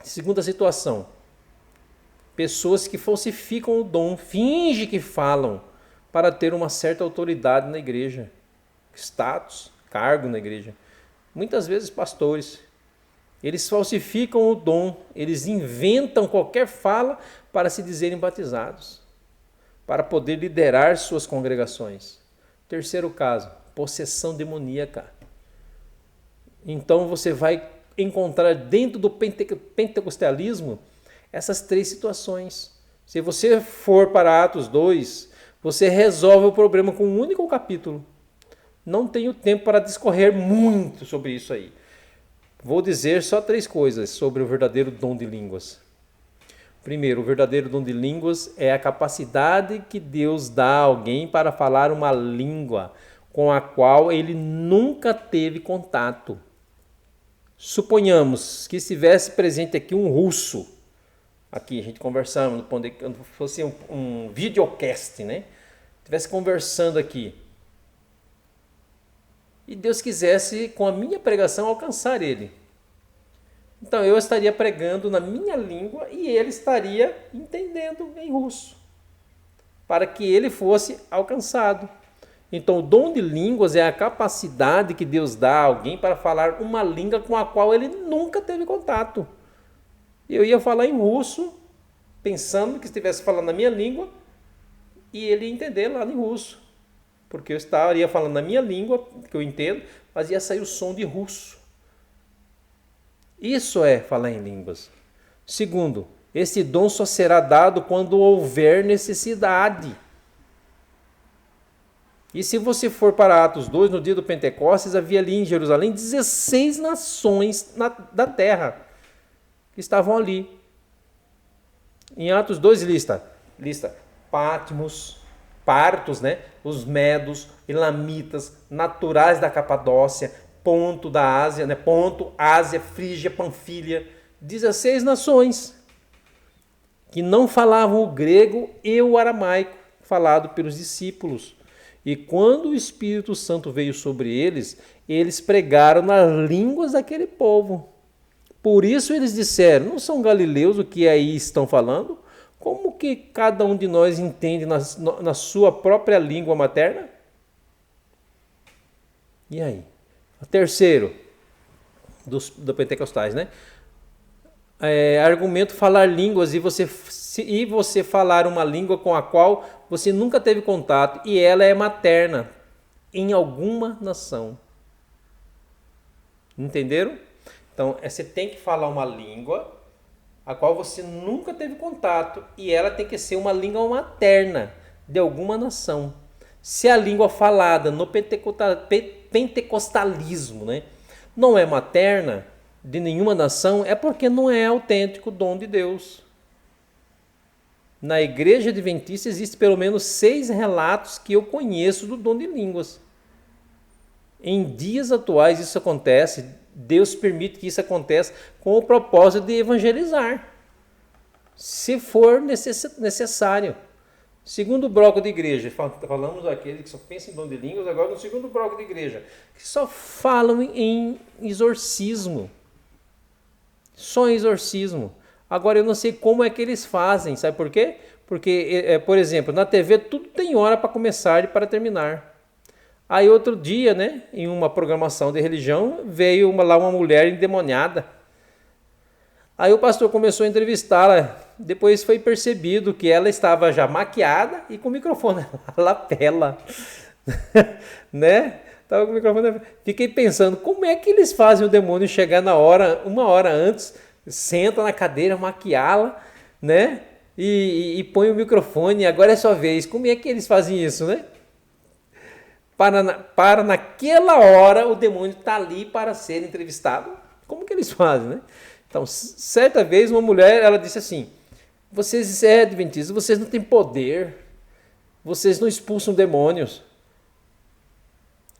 Segunda situação, pessoas que falsificam o dom, fingem que falam para ter uma certa autoridade na igreja, status, cargo na igreja. Muitas vezes pastores, eles falsificam o dom, eles inventam qualquer fala para se dizerem batizados, para poder liderar suas congregações. Terceiro caso, possessão demoníaca. Então você vai encontrar dentro do pentecostalismo essas três situações. Se você for para Atos 2, você resolve o problema com um único capítulo. Não tenho tempo para discorrer muito sobre isso aí. Vou dizer só três coisas sobre o verdadeiro dom de línguas. Primeiro, o verdadeiro dom de línguas é a capacidade que Deus dá a alguém para falar uma língua com a qual ele nunca teve contato. Suponhamos que estivesse presente aqui um russo, aqui a gente conversando, fosse um videocast, né? Estivesse conversando aqui. E Deus quisesse, com a minha pregação, alcançar ele. Então eu estaria pregando na minha língua e ele estaria entendendo em russo, para que ele fosse alcançado. Então o dom de línguas é a capacidade que Deus dá a alguém para falar uma língua com a qual ele nunca teve contato. Eu ia falar em russo, pensando que estivesse falando na minha língua, e ele ia entender lá em russo. Porque eu estaria falando na minha língua, que eu entendo, mas ia sair o som de russo. Isso é falar em línguas. Segundo, esse dom só será dado quando houver necessidade. E se você for para Atos 2, no dia do Pentecostes, havia ali em Jerusalém 16 nações da terra que estavam ali. Em Atos 2 lista Pátmos, Partos, né? Os medos, elamitas, naturais da Capadócia, Ponto da Ásia, né? Ponto, Ásia, Frígia, Panfilha, 16 nações que não falavam o grego e o aramaico falado pelos discípulos. E quando o Espírito Santo veio sobre eles, eles pregaram nas línguas daquele povo. Por isso eles disseram, não são galileus o que aí estão falando? Como que cada um de nós entende na sua própria língua materna? E aí? O terceiro, do Pentecostais, né? Argumento falar línguas e você falar uma língua com a qual você nunca teve contato e ela é materna em alguma nação. Entenderam? Então, você tem que falar uma língua a qual você nunca teve contato e ela tem que ser uma língua materna de alguma nação. Se a língua falada no pentecostalismo, né, não é materna de nenhuma nação, é porque não é autêntico dom de Deus. Na Igreja Adventista existe pelo menos 6 relatos que eu conheço do dom de línguas. Em dias atuais isso acontece, Deus permite que isso aconteça com o propósito de evangelizar, se for necessário. Segundo bloco de igreja, falamos daquele que só pensa em dom de línguas, agora no segundo bloco de igreja, que só falam em exorcismo. Só em exorcismo. Agora eu não sei como é que eles fazem, sabe por quê? Porque, por exemplo, na TV tudo tem hora para começar e para terminar. Aí outro dia, né, em uma programação de religião, veio lá uma mulher endemoniada. Aí o pastor começou a entrevistá-la. Depois foi percebido que ela estava já maquiada e com o microfone na lapela. Né? Tava com o microfone. Fiquei pensando, como é que eles fazem o demônio chegar na hora, uma hora antes, senta na cadeira, maquiá-la, né? E põe o microfone, agora é sua vez. Como é que eles fazem isso, né? Para naquela hora o demônio está ali para ser entrevistado. Como que eles fazem, né? Então, certa vez uma mulher, ela disse assim, vocês adventistas, vocês não têm poder, vocês não expulsam demônios.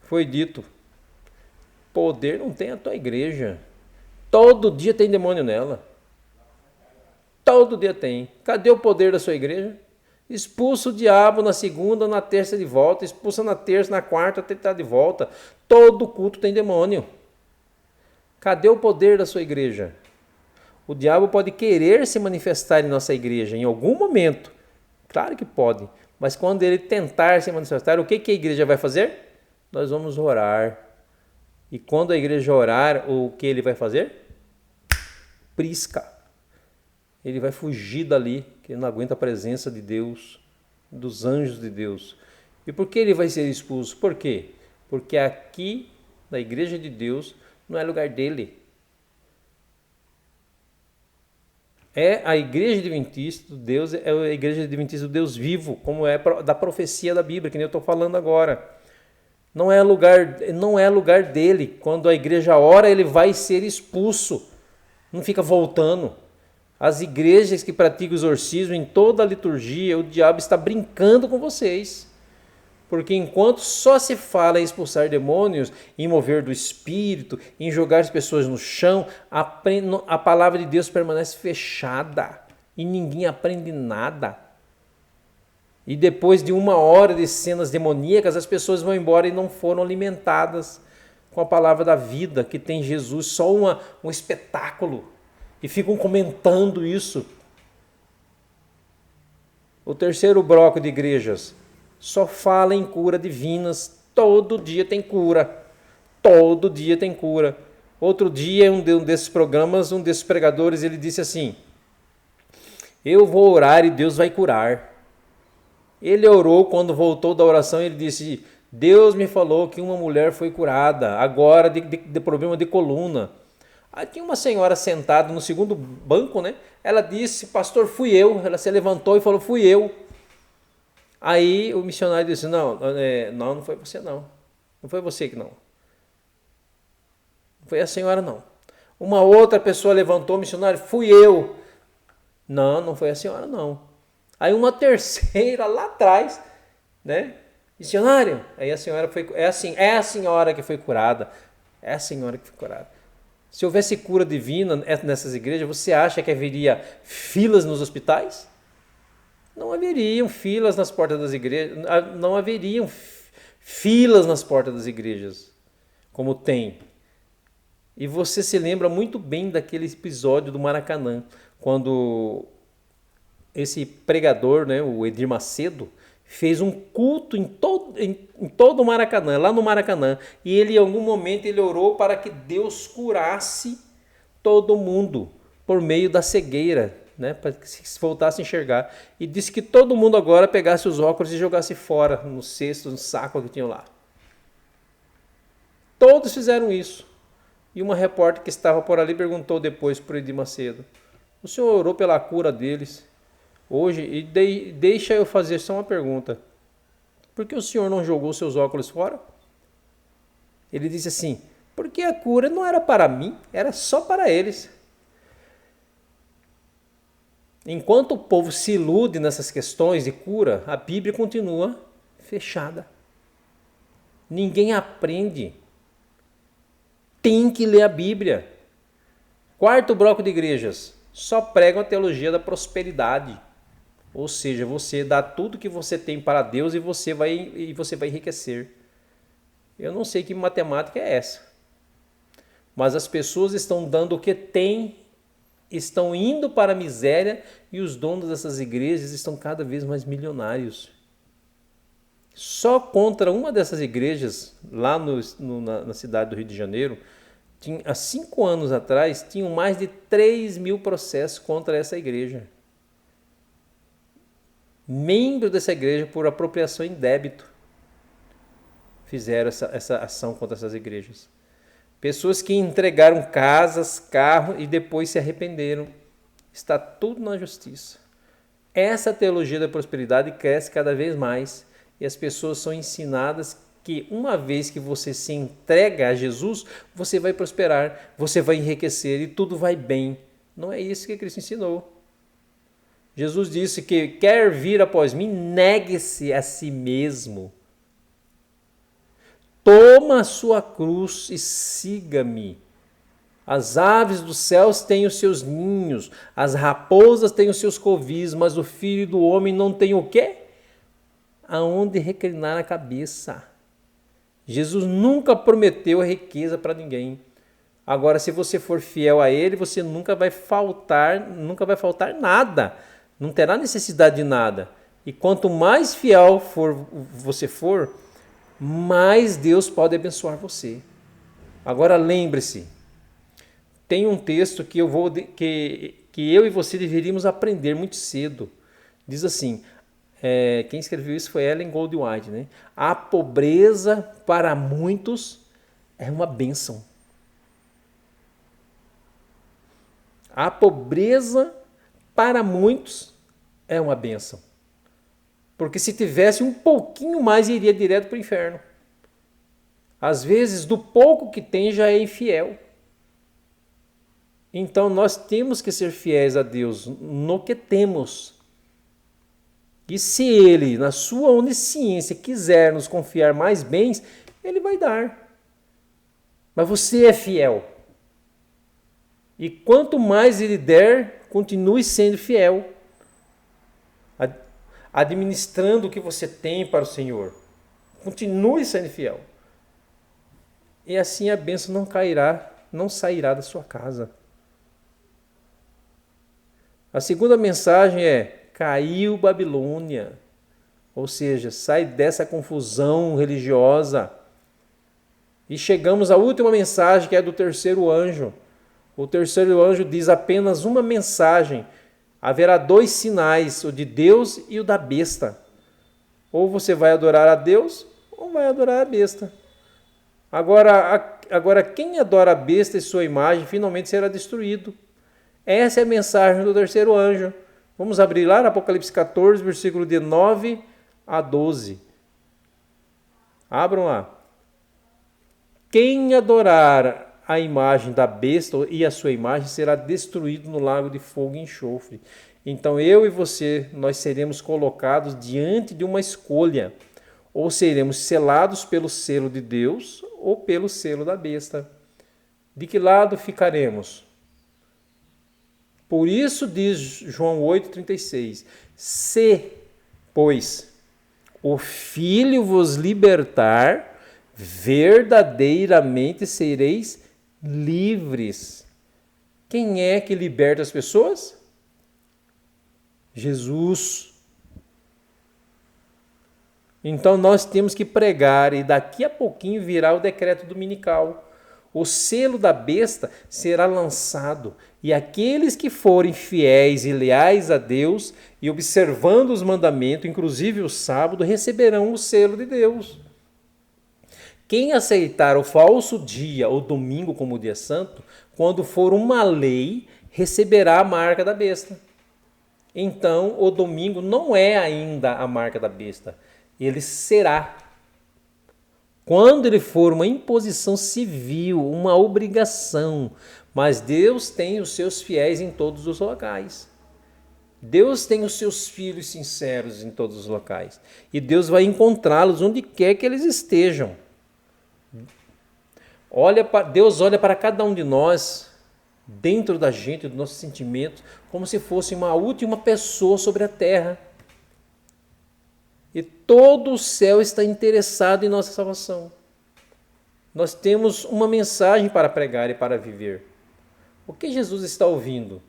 Foi dito, poder não tem a tua igreja, todo dia tem demônio nela, todo dia tem. Cadê o poder da sua igreja? Expulsa o diabo na segunda, na terça de volta, expulsa na terça, na quarta, até estar de volta. Todo culto tem demônio. Cadê o poder da sua igreja? O diabo pode querer se manifestar em nossa igreja em algum momento. Claro que pode. Mas quando ele tentar se manifestar, o que a igreja vai fazer? Nós vamos orar. E quando a igreja orar, o que ele vai fazer? Prisca. Ele vai fugir dali, que ele não aguenta a presença de Deus, dos anjos de Deus. E por que ele vai ser expulso? Por quê? Porque aqui, na igreja de Deus, não é lugar dele. É a igreja adventista do Deus, é a igreja adventista do Deus vivo, como é da profecia da Bíblia, que nem eu estou falando agora. Não é lugar dele. Quando a igreja ora, ele vai ser expulso. Não fica voltando. As igrejas que praticam exorcismo em toda a liturgia, o diabo está brincando com vocês. Porque enquanto só se fala em expulsar demônios, em mover do espírito, em jogar as pessoas no chão, a palavra de Deus permanece fechada e ninguém aprende nada. E depois de 1 hora de cenas demoníacas, as pessoas vão embora e não foram alimentadas com a palavra da vida, que tem Jesus, só um espetáculo. E ficam comentando isso. O terceiro bloco de igrejas só fala em cura divinas. Todo dia tem cura. Todo dia tem cura. Outro dia, um desses programas, um desses pregadores, ele disse assim: eu vou orar e Deus vai curar. Ele orou, quando voltou da oração, ele disse: Deus me falou que uma mulher foi curada, agora de problema de coluna. Aí tinha uma senhora sentada no segundo banco, né? Ela disse: pastor, fui eu. Ela se levantou e falou: fui eu. Aí o missionário disse: não foi você não. Não foi você que não. Não foi a senhora não. Uma outra pessoa levantou, o missionário: fui eu. Não foi a senhora não. Aí uma terceira lá atrás, né? Missionário. Aí a senhora foi, é a senhora que foi curada. É a senhora que foi curada. Se houvesse cura divina nessas igrejas, você acha que haveria filas nos hospitais? Não haveriam filas nas portas das igrejas, não haveriam filas nas portas das igrejas, como tem. E você se lembra muito bem daquele episódio do Maracanã, quando esse pregador, né, o Edir Macedo, fez um culto em todo o Maracanã, lá no Maracanã. E ele, em algum momento, ele orou para que Deus curasse todo mundo por meio da cegueira, né, para que se voltasse a enxergar. E disse que todo mundo agora pegasse os óculos e jogasse fora, no cesto, no saco que tinha lá. Todos fizeram isso. E uma repórter que estava por ali perguntou depois para o Edir Macedo: o senhor orou pela cura deles hoje? E deixa eu fazer só uma pergunta: por que o senhor não jogou seus óculos fora? Ele disse assim: porque a cura não era para mim, era só para eles. Enquanto o povo se ilude nessas questões de cura, a Bíblia continua fechada. Ninguém aprende. Tem que ler a Bíblia. Quarto bloco de igrejas: só pregam a teologia da prosperidade. Ou seja, você dá tudo que você tem para Deus e você vai enriquecer. Eu não sei que matemática é essa. Mas as pessoas estão dando o que têm, estão indo para a miséria, e os donos dessas igrejas estão cada vez mais milionários. Só contra uma dessas igrejas, lá na cidade do Rio de Janeiro, há 5 anos atrás, tinham mais de 3.000 processos contra essa igreja. Membros dessa igreja, por apropriação em débito, fizeram essa ação contra essas igrejas. Pessoas que entregaram casas, carros e depois se arrependeram. Está tudo na justiça. Essa teologia da prosperidade cresce cada vez mais e as pessoas são ensinadas que uma vez que você se entrega a Jesus, você vai prosperar, você vai enriquecer e tudo vai bem. Não é isso que Cristo ensinou. Jesus disse que quer vir após mim, negue-se a si mesmo. Toma a sua cruz e siga-me. As aves dos céus têm os seus ninhos, as raposas têm os seus covis, mas o filho do homem não tem o quê? Aonde reclinar a cabeça. Jesus nunca prometeu riqueza para ninguém. Agora, se você for fiel a ele, você nunca vai faltar nada. Não terá necessidade de nada. E quanto mais fiel você for, mais Deus pode abençoar você. Agora lembre-se, tem um texto que eu e você deveríamos aprender muito cedo. Diz assim, quem escreveu isso foi Ellen Goldwyn, né? A pobreza para muitos é uma bênção. A pobreza para muitos é uma bênção. Porque se tivesse um pouquinho mais, iria direto para o inferno. Às vezes, do pouco que tem, já é infiel. Então, nós temos que ser fiéis a Deus no que temos. E se Ele, na sua onisciência, quiser nos confiar mais bens, Ele vai dar. Mas você é fiel. E quanto mais Ele der, continue sendo fiel. Administrando o que você tem para o Senhor. Continue sendo fiel. E assim a bênção não sairá da sua casa. A segunda mensagem é: caiu Babilônia. Ou seja, sai dessa confusão religiosa. E chegamos à última mensagem, que é do terceiro anjo. O terceiro anjo diz apenas uma mensagem. Haverá 2 sinais, o de Deus e o da besta. Ou você vai adorar a Deus, ou vai adorar a besta. Agora quem adora a besta e sua imagem finalmente será destruído. Essa é a mensagem do terceiro anjo. Vamos abrir lá no Apocalipse 14, versículo de 9 a 12. Abram lá. Quem adorar a imagem da besta e a sua imagem será destruído no lago de fogo e enxofre. Então eu e você, nós seremos colocados diante de uma escolha. Ou seremos selados pelo selo de Deus ou pelo selo da besta. De que lado ficaremos? Por isso diz João 8,36, se, pois, o Filho vos libertar, verdadeiramente sereis livres. Quem é que liberta as pessoas? Jesus. Então nós temos que pregar e daqui a pouquinho virá o decreto dominical. O selo da besta será lançado e aqueles que forem fiéis e leais a Deus e observando os mandamentos, inclusive o sábado, receberão o selo de Deus. Quem aceitar o falso dia ou domingo como dia santo, quando for uma lei, receberá a marca da besta. Então, o domingo não é ainda a marca da besta, ele será. Quando ele for uma imposição civil, uma obrigação, mas Deus tem os seus fiéis em todos os locais. Deus tem os seus filhos sinceros em todos os locais. E Deus vai encontrá-los onde quer que eles estejam. Deus olha para cada um de nós, dentro da gente, dos nossos sentimentos, como se fosse uma última pessoa sobre a terra. E todo o céu está interessado em nossa salvação. Nós temos uma mensagem para pregar e para viver. O que Jesus está ouvindo?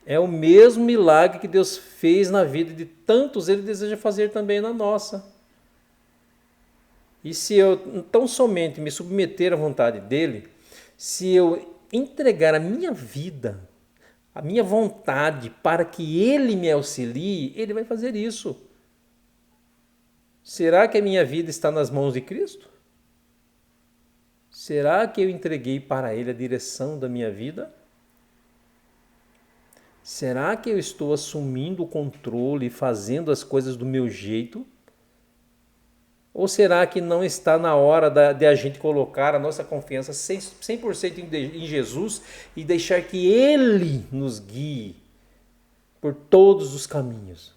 É o mesmo milagre que Deus fez na vida de tantos, Ele deseja fazer também na nossa. E se eu tão somente me submeter à vontade dEle, se eu entregar a minha vida, a minha vontade para que Ele me auxilie, Ele vai fazer isso. Será que a minha vida está nas mãos de Cristo? Será que eu entreguei para Ele a direção da minha vida? Será que eu estou assumindo o controle e fazendo as coisas do meu jeito? Ou será que não está na hora de a gente colocar a nossa confiança 100% em Jesus e deixar que Ele nos guie por todos os caminhos?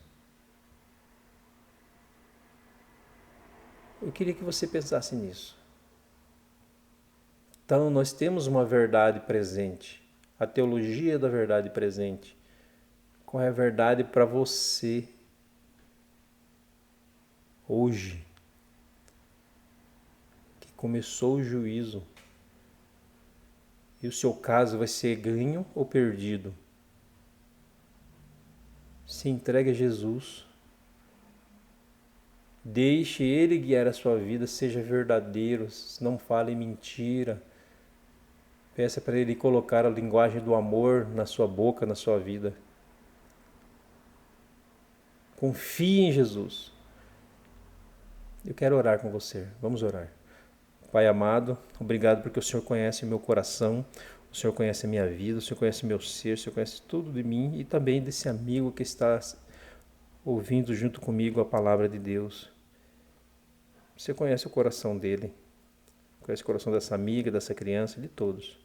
Eu queria que você pensasse nisso. Então, nós temos uma verdade presente, a teologia da verdade presente. Qual é a verdade para você hoje, que começou o juízo, e o seu caso vai ser ganho ou perdido? Se entregue a Jesus, deixe Ele guiar a sua vida, seja verdadeiro, não fale mentira. Peça para Ele colocar a linguagem do amor na sua boca, na sua vida. Confie em Jesus. Eu quero orar com você. Vamos orar. Pai amado, obrigado porque o Senhor conhece o meu coração, o Senhor conhece a minha vida, o Senhor conhece o meu ser, o Senhor conhece tudo de mim e também desse amigo que está ouvindo junto comigo a palavra de Deus. Você conhece o coração dele, conhece o coração dessa amiga, dessa criança, de todos.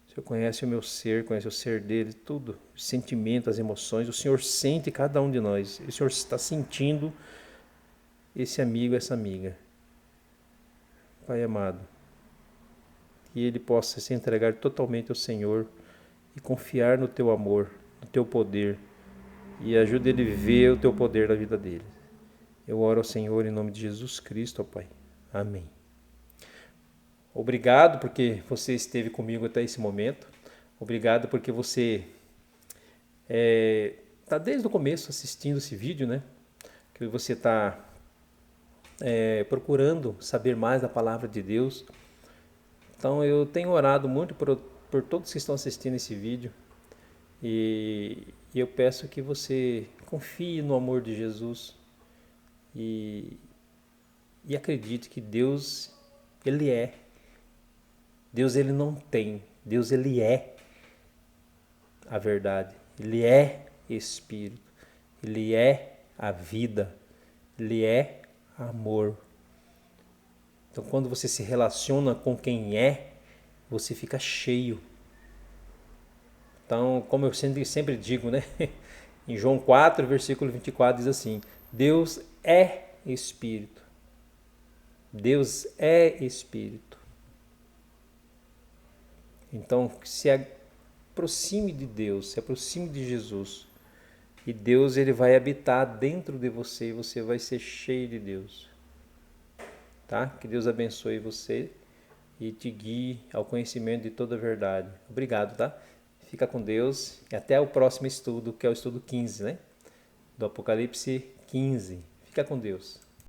O Senhor conhece o meu ser, conhece o ser dele, tudo, os sentimentos, as emoções. O Senhor sente cada um de nós. O Senhor está sentindo esse amigo, essa amiga. Pai amado, que ele possa se entregar totalmente ao Senhor e confiar no teu amor, no teu poder, e ajude ele a ver o teu poder na vida dele. Eu oro ao Senhor em nome de Jesus Cristo, ó Pai. Amém. Obrigado porque você esteve comigo até esse momento. Obrigado porque você está desde o começo assistindo esse vídeo, né? Que você está procurando saber mais da palavra de Deus. Então eu tenho orado muito por todos que estão assistindo esse vídeo e eu peço que você confie no amor de Jesus e acredite que Deus, Ele é. Deus, Ele não tem. Deus, Ele é a verdade. Ele é Espírito. Ele é a vida. Ele é amor. Então, quando você se relaciona com quem é, você fica cheio. Então, como eu sempre digo, né? Em João 4, versículo 24, diz assim: Deus é Espírito. Deus é Espírito. Então, se aproxime de Deus, se aproxime de Jesus. E Deus, ele vai habitar dentro de você e você vai ser cheio de Deus. Tá? Que Deus abençoe você e te guie ao conhecimento de toda a verdade. Obrigado, tá? Fica com Deus e até o próximo estudo, que é o estudo 15, né? Do Apocalipse 15. Fica com Deus.